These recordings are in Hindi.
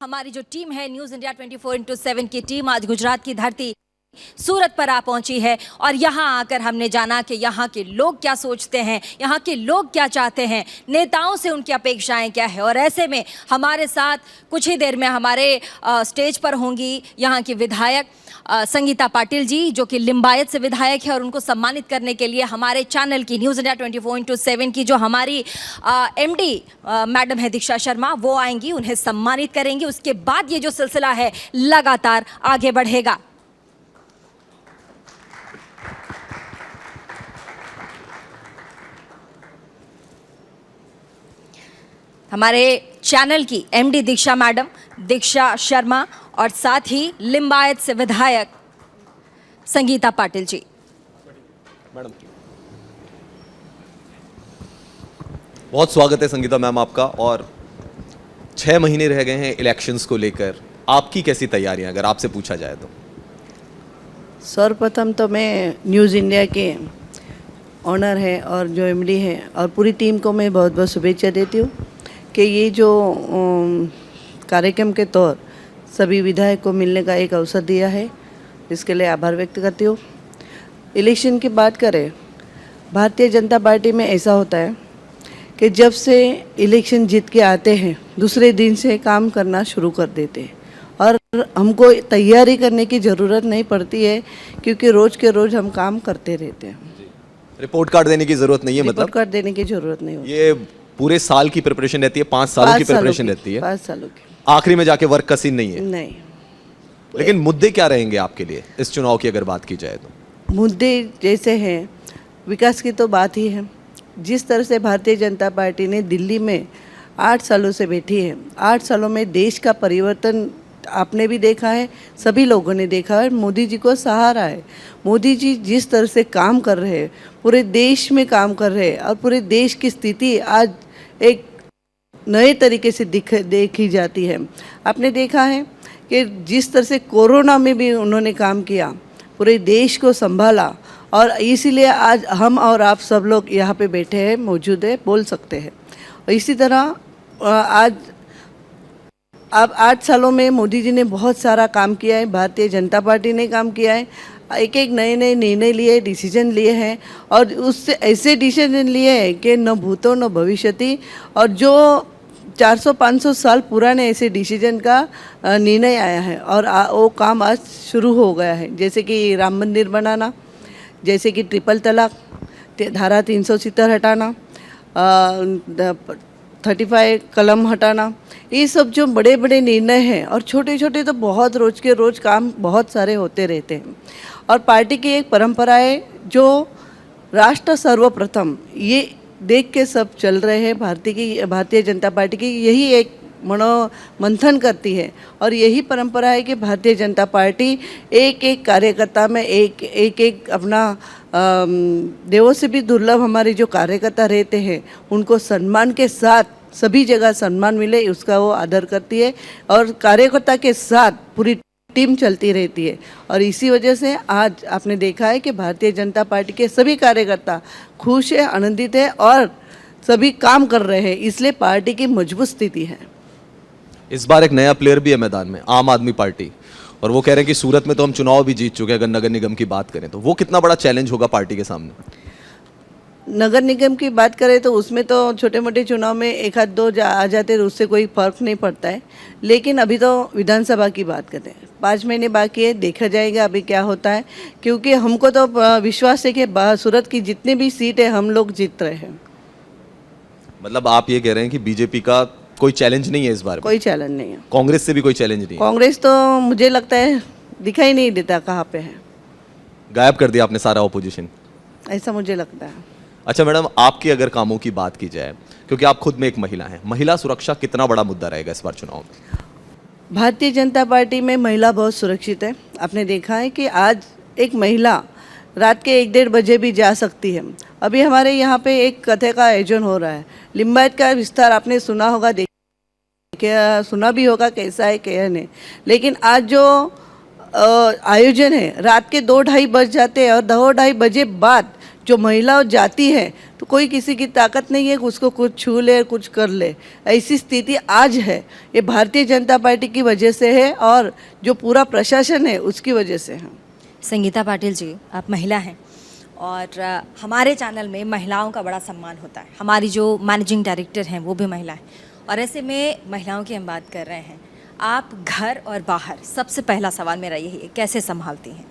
हमारी जो टीम है न्यूज़ इंडिया 24/7 की टीम आज गुजरात की धरती सूरत पर आ पहुंची है और यहां आकर हमने जाना कि यहां के लोग क्या सोचते हैं, यहां के लोग क्या चाहते हैं, नेताओं से उनकी अपेक्षाएं क्या है। और ऐसे में हमारे साथ कुछ ही देर में हमारे स्टेज पर होंगी यहां की विधायक संगीता पाटिल जी, जो कि लिंबायत से विधायक है, और उनको सम्मानित करने के लिए हमारे चैनल की न्यूज़ इंडिया 24/7 की जो हमारी एमडी मैडम है दीक्षा शर्मा, वो आएंगी, उन्हें सम्मानित करेंगी। उसके बाद ये जो सिलसिला है लगातार आगे बढ़ेगा। हमारे चैनल की एमडी दीक्षा मैडम, दीक्षा शर्मा, और साथ ही लिंबायत से विधायक संगीता पाटिल जी। मैडम बहुत स्वागत है संगीता मैम आपका। और 6 महीने रह गए हैं इलेक्शंस को लेकर, आपकी कैसी तैयारियां अगर आपसे पूछा जाए तो? सर्वप्रथम तो मैं न्यूज़ इंडिया के ऑनर है और जो एमडी है और पूरी टीम को मैं बहुत बहुत शुभेच्छा देती हूँ कि ये जो कार्यक्रम के तौर सभी विधायक को मिलने का एक अवसर दिया है, इसके लिए आभार व्यक्त करती हूँ। इलेक्शन की बात करें, भारतीय जनता पार्टी में ऐसा होता है कि जब से इलेक्शन जीत के आते हैं दूसरे दिन से काम करना शुरू कर देते हैं और हमको तैयारी करने की ज़रूरत नहीं पड़ती है क्योंकि रोज़ के रोज़ हम काम करते रहते हैं। रिपोर्ट कार्ड देने की जरूरत नहीं है, मतलब रिपोर्ट कार्ड देने की ज़रूरत नहीं होती। ये पूरे साल की प्रिपरेशन रहती है, 5 सालों की प्रिपरेशन रहती है, 5 सालों की। आखिरी में जाके वर्क का सीन नहीं है। नहीं, लेकिन मुद्दे क्या रहेंगे आपके लिए इस चुनाव की अगर बात की जाए तो? मुद्दे जैसे हैं, विकास की तो बात ही है। जिस तरह से भारतीय जनता पार्टी ने दिल्ली में 8 सालों से बैठी है, 8 सालों में देश का परिवर्तन आपने भी देखा है, सभी लोगों ने देखा है। मोदी जी को सहारा है। मोदी जी जिस तरह से काम कर रहे हैं, पूरे देश में काम कर रहे हैं और पूरे देश की स्थिति आज एक नए तरीके से देखी जाती है। आपने देखा है कि जिस तरह से कोरोना में भी उन्होंने काम किया, पूरे देश को संभाला, और इसीलिए आज हम और आप सब लोग यहाँ पे बैठे हैं, मौजूद है, बोल सकते हैं। और इसी तरह आज अब 8 सालों में मोदी जी ने बहुत सारा काम किया है, भारतीय जनता पार्टी ने काम किया है, एक एक नए नए निर्णय लिए, डिसीजन लिए हैं, और उससे ऐसे डिसीजन लिए हैं कि न भूतो न भविष्यति, और जो 400-500 साल पुराने ऐसे डिसीजन का निर्णय आया है और वो काम आज शुरू हो गया है। जैसे कि राम मंदिर बनाना, जैसे कि ट्रिपल तलाक, धारा 370 हटाना, 35 कलम हटाना, ये सब जो बड़े बड़े निर्णय हैं, और छोटे छोटे तो बहुत रोज़ के रोज़ काम बहुत सारे होते रहते हैं। और पार्टी की एक परंपरा है जो राष्ट्र सर्वप्रथम, ये देख के सब चल रहे हैं। भारतीय जनता पार्टी की यही एक मनोमंथन करती है और यही परंपरा है कि भारतीय जनता पार्टी एक एक कार्यकर्ता में एक अपना देवों से भी दुर्लभ हमारे जो कार्यकर्ता रहते हैं उनको सम्मान के साथ सभी जगह सम्मान मिले, उसका वो आदर करती है और कार्यकर्ता के साथ पूरी टीम चलती रहती है। और इसी वजह से आज आपने देखा है कि भारतीय जनता पार्टी के सभी कार्यकर्ता खुश है, आनंदित है और सभी काम कर रहे हैं, इसलिए पार्टी की मजबूत स्थिति है। इस बार एक नया प्लेयर भी है मैदान में, आम आदमी पार्टी, और वो कह रहे हैं कि सूरत में तो हम चुनाव भी जीत चुके हैं। अगर नगर निगम की बात करें तो वो कितना बड़ा चैलेंज होगा पार्टी के सामने? नगर निगम की बात करें तो उसमें तो छोटे मोटे चुनाव में 1-2 आ जाते हैं, उससे कोई फर्क नहीं पड़ता है। लेकिन अभी तो विधानसभा की बात करते हैं, 5 महीने बाकी है, देखा जाएगा अभी क्या होता है, क्योंकि हमको तो विश्वास है कि सूरत की जितनी भी सीट है हम लोग जीत रहे हैं। मतलब आप ये कह रहे हैं कि बीजेपी का कोई चैलेंज नहीं है इस बार? कोई चैलेंज नहीं है। कांग्रेस से भी कोई चैलेंज नहीं है? कांग्रेस तो मुझे लगता है दिखाई नहीं देता कहाँ पे है, गायब कर दिया आपने सारा ऑपोजिशन, ऐसा मुझे लगता है। अच्छा मैडम, आपके अगर कामों की बात की जाए, क्योंकि आप खुद में एक महिला हैं, महिला सुरक्षा कितना बड़ा मुद्दा रहेगा इस बार चुनाव में? भारतीय जनता पार्टी में महिला बहुत सुरक्षित है। आपने देखा है कि आज एक महिला रात के 1-1:30 बजे भी जा सकती है। अभी हमारे यहाँ पे एक कथे का आयोजन हो रहा है, लिंबायत का विस्तार आपने सुना होगा, सुना भी होगा कैसा है क्या नहीं। लेकिन आज जो आयोजन है रात के 2-2:30 बज जाते हैं और 2-2:30 बजे बाद जो महिला जाती है तो कोई किसी की ताकत नहीं है कि उसको कुछ छू ले कुछ कर ले। ऐसी स्थिति आज है, ये भारतीय जनता पार्टी की वजह से है और जो पूरा प्रशासन है उसकी वजह से है। संगीता पाटिल जी, आप महिला हैं और हमारे चैनल में महिलाओं का बड़ा सम्मान होता है। हमारी जो मैनेजिंग डायरेक्टर हैं वो भी महिला हैं और ऐसे में महिलाओं की हम बात कर रहे हैं। आप घर और बाहर, सबसे पहला सवाल मेरा यही है, कैसे संभालती हैं?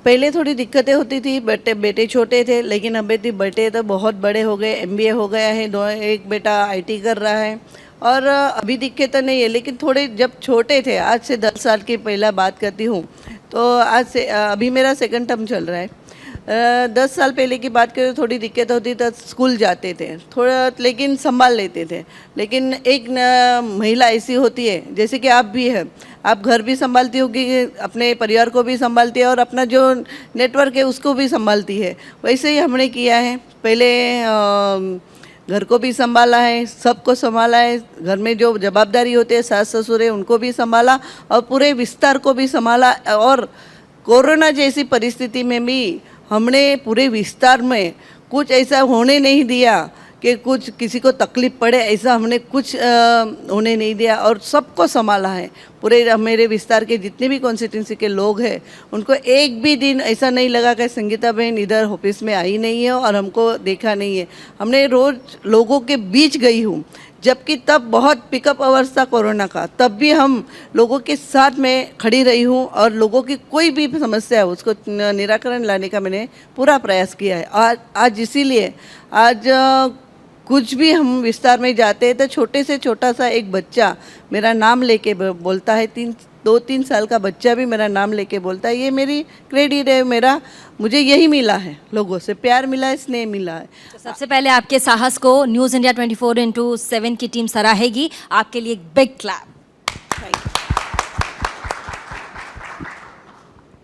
पहले थोड़ी दिक्कतें होती थी, बेटे छोटे थे, लेकिन अब बेटे तो बहुत बड़े हो गए, MBA हो गया है, एक बेटा IT कर रहा है और अभी दिक्कत तो नहीं है। लेकिन थोड़े जब छोटे थे, आज से 10 साल की पहला बात करती हूँ, तो आज से अभी मेरा सेकंड टर्म चल रहा है। 10 साल पहले की बात करें तो थोड़ी दिक्कत होती तो स्कूल जाते थे थोड़ा, लेकिन संभाल लेते थे। लेकिन एक महिला ऐसी होती है, जैसे कि आप भी हैं, आप घर भी संभालती होगी, अपने परिवार को भी संभालती है और अपना जो नेटवर्क है उसको भी संभालती है। वैसे ही हमने किया है, पहले घर को भी संभाला है, सबको संभाला है, घर में जो जवाबदारी होती है, सास ससुर है उनको भी संभाला और पूरे विस्तार को भी संभाला। और कोरोना जैसी परिस्थिति में भी हमने पूरे विस्तार में कुछ ऐसा होने नहीं दिया कि कुछ किसी को तकलीफ पड़े, ऐसा हमने कुछ होने नहीं दिया और सबको संभाला है। पूरे मेरे विस्तार के जितने भी कॉन्स्टिट्यूंसी के लोग हैं उनको एक भी दिन ऐसा नहीं लगा कि संगीता बहन इधर ऑफिस में आई नहीं है और हमको देखा नहीं है। हमने रोज़ लोगों के बीच गई हूँ, जबकि तब बहुत पिकअप अवर्स था कोरोना का, तब भी हम लोगों के साथ में खड़ी रही हूँ और लोगों की कोई भी समस्या है उसको निराकरण लाने का मैंने पूरा प्रयास किया है। आज इसीलिए आज कुछ भी हम विस्तार में जाते हैं तो छोटे से छोटा सा एक बच्चा मेरा नाम लेके बोलता है, 2-3 साल का बच्चा भी मेरा नाम लेके बोलता है। ये मेरी क्रेडिट है, मेरा मुझे यही मिला है, लोगों से प्यार मिला है, स्नेह मिला है। तो सबसे पहले आपके साहस को न्यूज़ इंडिया 24/7 की टीम सराहेगी। आपके लिए एक बिग क्लैप। Thank you.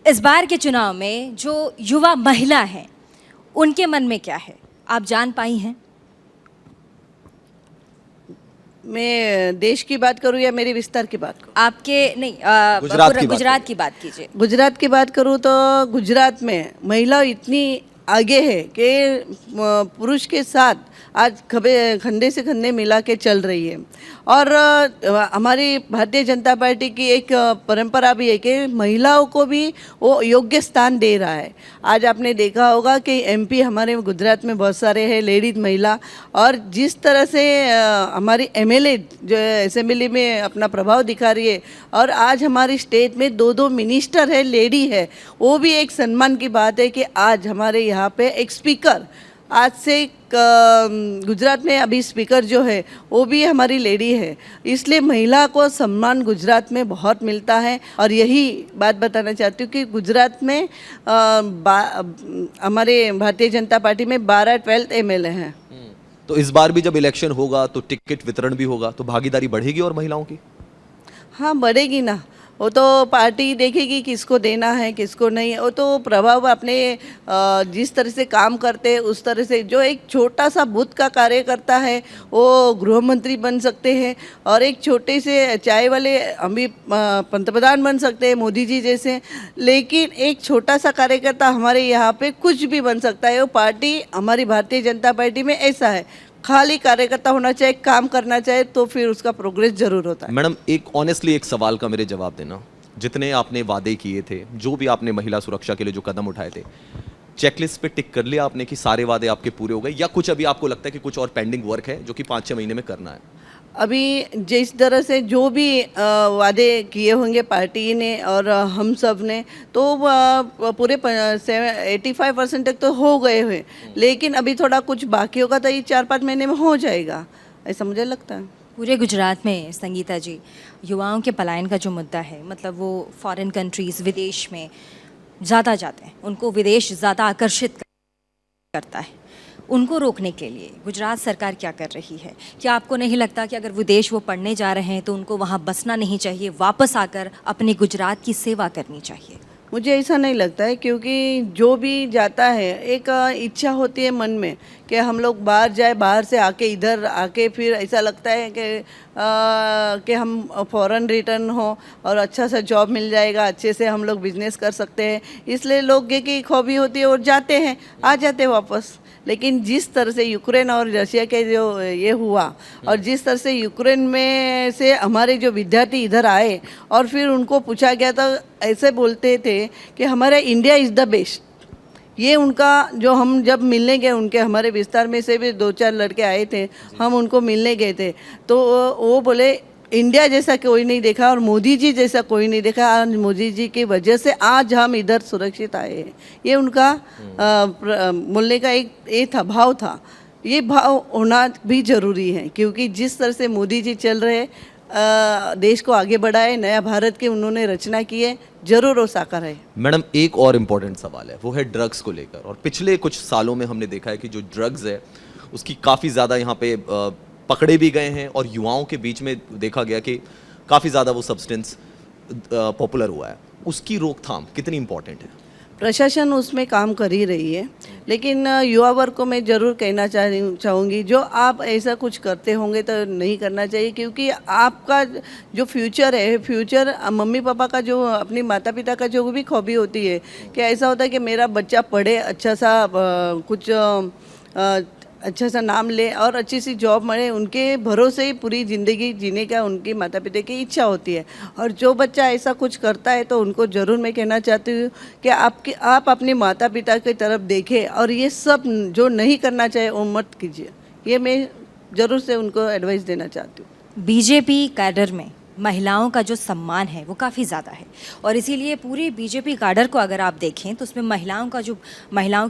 इस बार के चुनाव में जो युवा महिला हैं उनके मन में क्या है, आप जान पाई हैं? मैं देश की बात करूँ या मेरे विस्तार की बात करूँ? आपके नहीं, गुजरात की बात कीजिए। गुजरात की बात करूँ तो गुजरात में महिला इतनी आगे है कि पुरुष के साथ आज कंधे से कंधे मिला के चल रही है। और हमारी भारतीय जनता पार्टी की एक परंपरा भी है कि महिलाओं को भी वो योग्य स्थान दे रहा है। आज आपने देखा होगा कि MP हमारे गुजरात में बहुत सारे हैं लेडीज महिला, और जिस तरह से हमारी MLA जो असेंबली में अपना प्रभाव दिखा रही है, और आज हमारी स्टेट में 2 मिनिस्टर है लेडी है, वो भी एक सम्मान की बात है कि आज हमारे यहाँ पे एक स्पीकर, आज से गुजरात में अभी स्पीकर जो है वो भी हमारी लेडी है। इसलिए महिला को सम्मान गुजरात में बहुत मिलता है। और यही बात बताना चाहती हूँ कि गुजरात में हमारे भारतीय जनता पार्टी में 12-12 MLA हैं। तो इस बार भी जब इलेक्शन होगा तो टिकट वितरण भी होगा, तो भागीदारी बढ़ेगी और महिलाओं की? हाँ, बढ़ेगी ना। वो तो पार्टी देखेगी किसको देना है किसको नहीं। वो तो प्रभाव अपने जिस तरह से काम करते हैं उस तरह से, जो एक छोटा सा बूथ का कार्यकर्ता है वो गृह मंत्री बन सकते हैं, और एक छोटे से चाय वाले हम भी पंतप्रधान बन सकते हैं मोदी जी जैसे। लेकिन एक छोटा सा कार्यकर्ता हमारे यहाँ पे कुछ भी बन सकता है। वो पार्टी हमारी भारतीय जनता पार्टी में ऐसा है, खाली कार्यकर्ता होना चाहिए, काम करना चाहिए, तो फिर उसका प्रोग्रेस जरूर होता है। मैडम, एक ऑनेस्टली एक सवाल का मेरे जवाब देना। जितने आपने वादे किए थे, जो भी आपने महिला सुरक्षा के लिए जो कदम उठाए थे, चेकलिस्ट पे टिक कर लिया आपने कि सारे वादे आपके पूरे हो गए, या कुछ अभी आपको लगता है कि कुछ और पेंडिंग वर्क है जो कि 5-6 महीने में करना है? अभी जिस तरह से जो भी वादे किए होंगे पार्टी ने और हम सब ने, तो पूरे 85% तक तो हो गए हुए, लेकिन अभी थोड़ा कुछ बाकी होगा, तो ये 4-5 महीने में हो जाएगा, ऐसा मुझे लगता है। पूरे गुजरात में संगीता जी, युवाओं के पलायन का जो मुद्दा है, मतलब वो फॉरेन कंट्रीज़, विदेश में ज़्यादा जाते हैं, उनको विदेश ज़्यादा आकर्षित करता है, उनको रोकने के लिए गुजरात सरकार क्या कर रही है? क्या आपको नहीं लगता कि अगर विदेश वो पढ़ने जा रहे हैं तो उनको वहाँ बसना नहीं चाहिए, वापस आकर अपने गुजरात की सेवा करनी चाहिए? मुझे ऐसा नहीं लगता है, क्योंकि जो भी जाता है एक इच्छा होती है मन में कि हम लोग बाहर जाए, बाहर से आके इधर आके फिर ऐसा लगता है कि हम फॉरेन रिटर्न हो और अच्छा सा जॉब मिल जाएगा, अच्छे से हम लोग बिजनेस कर सकते हैं, इसलिए लोग ये की हॉबी होती है और जाते हैं, आ जाते हैं वापस। लेकिन जिस तरह से यूक्रेन और रशिया के जो ये हुआ और जिस तरह से यूक्रेन में से हमारे जो विद्यार्थी इधर आए और फिर उनको पूछा गया था, ऐसे बोलते थे कि हमारा इंडिया इज़ द बेस्ट। ये उनका जो हम जब मिलने गए उनके, हमारे विस्तार में से भी 2-4 लड़के आए थे, हम उनको मिलने गए थे, तो वो बोले इंडिया जैसा कोई नहीं देखा और मोदी जी जैसा कोई नहीं देखा, आज मोदी जी की वजह से आज हम इधर सुरक्षित आए हैं। ये उनका बोलने का एक ये था, भाव था। ये भाव होना भी ज़रूरी है, क्योंकि जिस तरह से मोदी जी चल रहे देश को आगे बढ़ाए, नया भारत की उन्होंने रचना की है, जरूर वो साकार है। मैडम एक और इम्पोर्टेंट सवाल है, वो है ड्रग्स को लेकर। और पिछले कुछ सालों में हमने देखा है कि जो ड्रग्स है उसकी काफ़ी ज़्यादा यहाँ पे पकड़े भी गए हैं और युवाओं के बीच में देखा गया कि काफ़ी ज़्यादा वो सब्सटेंस पॉपुलर हुआ है। उसकी रोकथाम कितनी इम्पोर्टेंट है? प्रशासन उसमें काम कर ही रही है, लेकिन युवा वर्ग को मैं ज़रूर कहना चाहूँगी, जो आप ऐसा कुछ करते होंगे तो नहीं करना चाहिए, क्योंकि आपका जो फ्यूचर है, फ्यूचर मम्मी पापा का जो, अपनी माता पिता का जो भी हॉबी होती है कि ऐसा होता है कि मेरा बच्चा पढ़े, अच्छा सा कुछ अच्छा सा नाम ले और अच्छी सी जॉब मिले, उनके भरोसे ही पूरी ज़िंदगी जीने का उनकी माता पिता की इच्छा होती है। और जो बच्चा ऐसा कुछ करता है तो उनको ज़रूर मैं कहना चाहती हूँ कि आप अपने माता पिता की तरफ देखें और ये सब जो नहीं करना चाहिए वो मत कीजिए। ये मैं ज़रूर से उनको एडवाइस देना चाहती हूँ। बीजेपी कैडर में महिलाओं का जो सम्मान है वो काफ़ी ज़्यादा है और इसीलिए पूरे बीजेपी कैडर को अगर आप देखें तो उसमें महिलाओं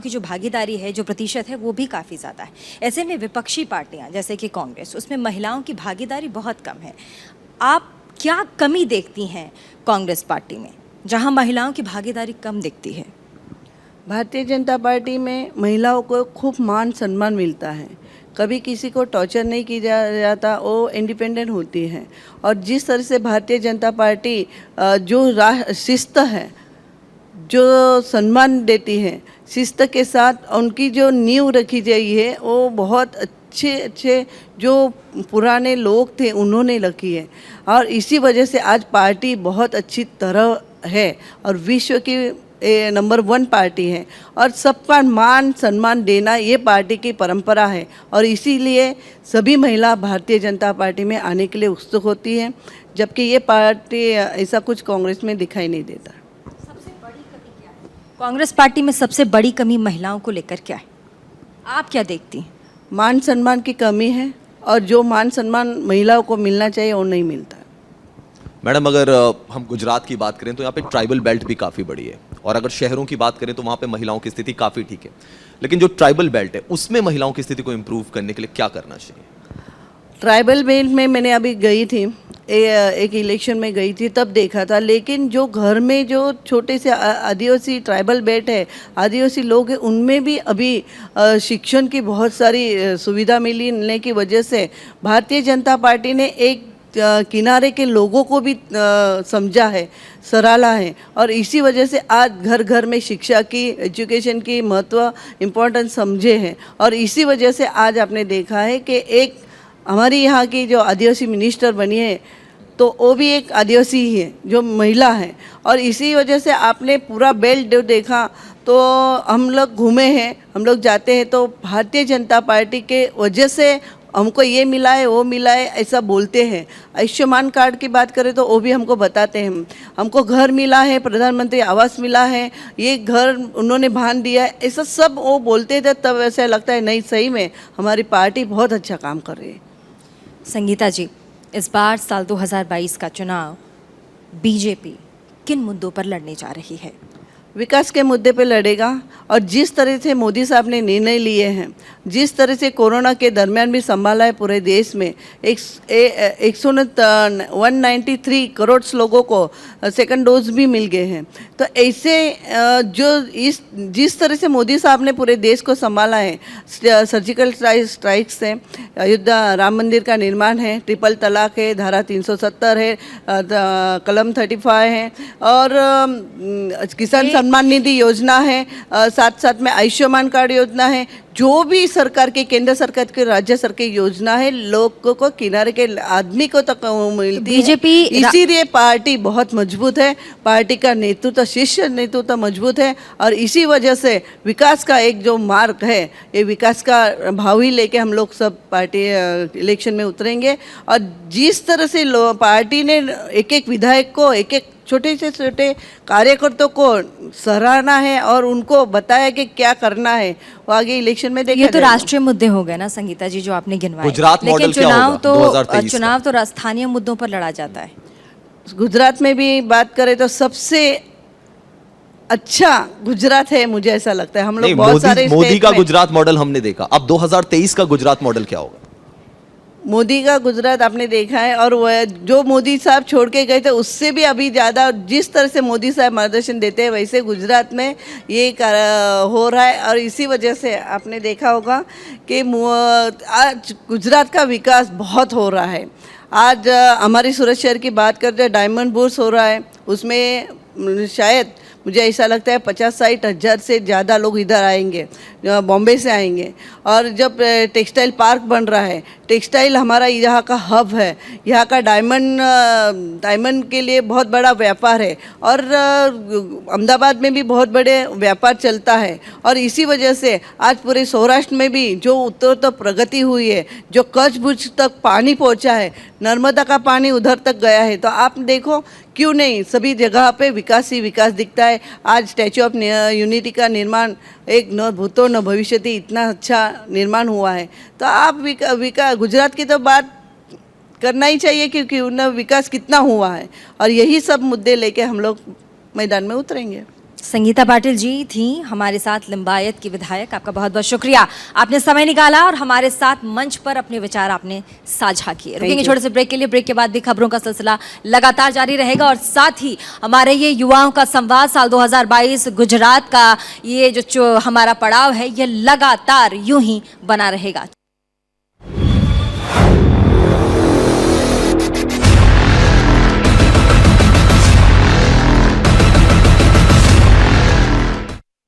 की जो भागीदारी है, जो प्रतिशत है, वो भी काफ़ी ज़्यादा है। ऐसे में विपक्षी पार्टियां जैसे कि कांग्रेस, उसमें महिलाओं की भागीदारी बहुत कम है। आप क्या कमी देखती हैं कांग्रेस पार्टी में जहाँ महिलाओं की भागीदारी कम दिखती है? भारतीय जनता पार्टी में महिलाओं को खूब मान सम्मान मिलता है, कभी किसी को टॉर्चर नहीं किया जाता, वो इंडिपेंडेंट होती है। और जिस तरह से भारतीय जनता पार्टी जो शिस्त है, जो सम्मान देती है, शिस्त के साथ उनकी जो नींव रखी गई है वो बहुत अच्छे जो पुराने लोग थे उन्होंने रखी है। और इसी वजह से आज पार्टी बहुत अच्छी तरह है और विश्व की नंबर 1 पार्टी है और सबका मान सम्मान देना ये पार्टी की परंपरा है। और इसीलिए सभी महिला भारतीय जनता पार्टी में आने के लिए उत्सुक होती है, जबकि ये पार्टी ऐसा कुछ कांग्रेस में दिखाई नहीं देता। सबसे बड़ी कमी क्या है कांग्रेस पार्टी में? सबसे बड़ी कमी महिलाओं को लेकर क्या है, आप क्या देखती हैं? मान सम्मान की कमी है और जो मान सम्मान महिलाओं को मिलना चाहिए वो नहीं मिलता। मैडम अगर हम गुजरात की बात करें तो यहाँ पे ट्राइबल बेल्ट भी काफ़ी बड़ी है और अगर शहरों की बात करें तो वहाँ पे महिलाओं की स्थिति काफ़ी ठीक है, लेकिन जो ट्राइबल बेल्ट है उसमें महिलाओं की स्थिति को इम्प्रूव करने के लिए क्या करना चाहिए? ट्राइबल बेल्ट में मैंने अभी गई थी, एक इलेक्शन में गई थी, तब देखा था। लेकिन जो घर में जो छोटे से आदिवासी ट्राइबल बेल्ट है, आदिवासी लोग हैं, उनमें भी अभी शिक्षण की बहुत सारी सुविधा मिलने की वजह से भारतीय जनता पार्टी ने एक किनारे के लोगों को भी समझा है, सराहा है। और इसी वजह से आज घर घर में शिक्षा की, एजुकेशन की महत्व, इम्पोर्टेंस समझे हैं। और इसी वजह से आज आपने देखा है कि एक हमारी यहाँ की जो आदिवासी मिनिस्टर बनी है तो वो भी एक आदिवासी ही है, जो महिला है। और इसी वजह से आपने पूरा बेल्ट जो देखा तो हम लोग घूमे हैं, हम लोग जाते हैं तो भारतीय जनता पार्टी के वजह से हमको ये मिला है, वो मिला है, ऐसा बोलते हैं। आयुष्मान कार्ड की बात करें तो वो भी हमको बताते हैं, हमको घर मिला है, प्रधानमंत्री आवास मिला है, ये घर उन्होंने बांध दिया है, ऐसा सब वो बोलते थे। तब ऐसा लगता है नहीं, सही में हमारी पार्टी बहुत अच्छा काम कर रही है। संगीता जी, इस बार साल 2022 का चुनाव बीजेपी किन मुद्दों पर लड़ने जा रही है? विकास के मुद्दे पे लड़ेगा और जिस तरह से मोदी साहब ने निर्णय लिए हैं, जिस तरह से कोरोना के दरमियान भी संभाला है पूरे देश में, 193 करोड़ लोगों को सेकंड डोज भी मिल गए हैं। तो ऐसे जिस तरह से मोदी साहब ने पूरे देश को संभाला है, सर्जिकल स्ट्राइक्स है, अयोध्या राम मंदिर का निर्माण है, ट्रिपल तलाक है, धारा 370 है, कलम 35 है, और किसान सम्मान निधि योजना है, साथ साथ में आयुष्मान कार्ड योजना है। जो भी सरकार के, केंद्र सरकार के, राज्य सरकार की योजना है, लोगों को, किनारे के आदमी को तक मिलती है। बीजेपी इसीलिए पार्टी बहुत मजबूत है, पार्टी का नेतृत्व, शीर्ष नेतृत्व मजबूत है, और इसी वजह से विकास का एक जो मार्ग है, ये विकास का भाव ही लेके हम लोग सब पार्टी इलेक्शन में उतरेंगे। और जिस तरह से पार्टी ने एक एक विधायक को, एक एक छोटे से छोटे कार्यकर्ताओं को सराहना है और उनको बताया कि क्या करना है, वो आगे इलेक्शन में देखा ये तो जाएगा। राष्ट्रीय मुद्दे हो गए ना संगीता जी जो आपने गिनवाए, गुजरात लेकिन मॉडल क्या होगा 2023 का? चुनाव तो स्थानीय मुद्दों पर लड़ा जाता है। गुजरात में भी बात करें तो सबसे अच्छा गुजरात है, मुझे ऐसा लगता है। हम लोग नहीं, बहुत सारे मोदी स्टेट का में- गुजरात मॉडल हमने देखा, अब 2023 का गुजरात मॉडल क्या होगा? मोदी का गुजरात आपने देखा है, और वह जो मोदी साहब छोड़ के गए थे उससे भी अभी ज़्यादा, जिस तरह से मोदी साहब मार्गदर्शन देते हैं वैसे गुजरात में ये हो रहा है। और इसी वजह से आपने देखा होगा कि आज गुजरात का विकास बहुत हो रहा है। आज हमारी सूरत शहर की बात करते हैं, डायमंड बुर्स हो रहा है, उसमें शायद मुझे ऐसा लगता है 50-60 हज़ार से ज़्यादा लोग इधर आएंगे, बॉम्बे से आएंगे। और जब टेक्सटाइल पार्क बन रहा है, टेक्सटाइल हमारा यहाँ का हब है, यहाँ का डायमंड के लिए बहुत बड़ा व्यापार है, और अहमदाबाद में भी बहुत बड़े व्यापार चलता है। और इसी वजह से आज पूरे सौराष्ट्र में भी जो उत्तरोत्तर प्रगति हुई है, जो कच्छ भुज तक पानी पहुँचा है, नर्मदा का पानी उधर तक गया है, तो आप देखो क्यों नहीं सभी जगह पे विकास ही विकास दिखता है। आज स्टैचू ऑफ यूनिटी का निर्माण, एक न भूतो न भविष्यति, इतना अच्छा निर्माण हुआ है। तो आप गुजरात की तो बात करना ही चाहिए, क्योंकि उनका विकास कितना हुआ है, और यही सब मुद्दे लेके हम लोग मैदान में उतरेंगे। संगीता पाटिल जी थी हमारे साथ, लिंबायत की विधायक। आपका बहुत बहुत शुक्रिया, आपने समय निकाला और हमारे साथ मंच पर अपने विचार आपने साझा किए। रुकेंगे छोटे से ब्रेक के लिए, ब्रेक के बाद भी खबरों का सिलसिला लगातार जारी रहेगा, और साथ ही हमारे ये युवाओं का संवाद साल 2022 गुजरात का ये जो हमारा पड़ाव है, ये लगातार यूं ही बना रहेगा।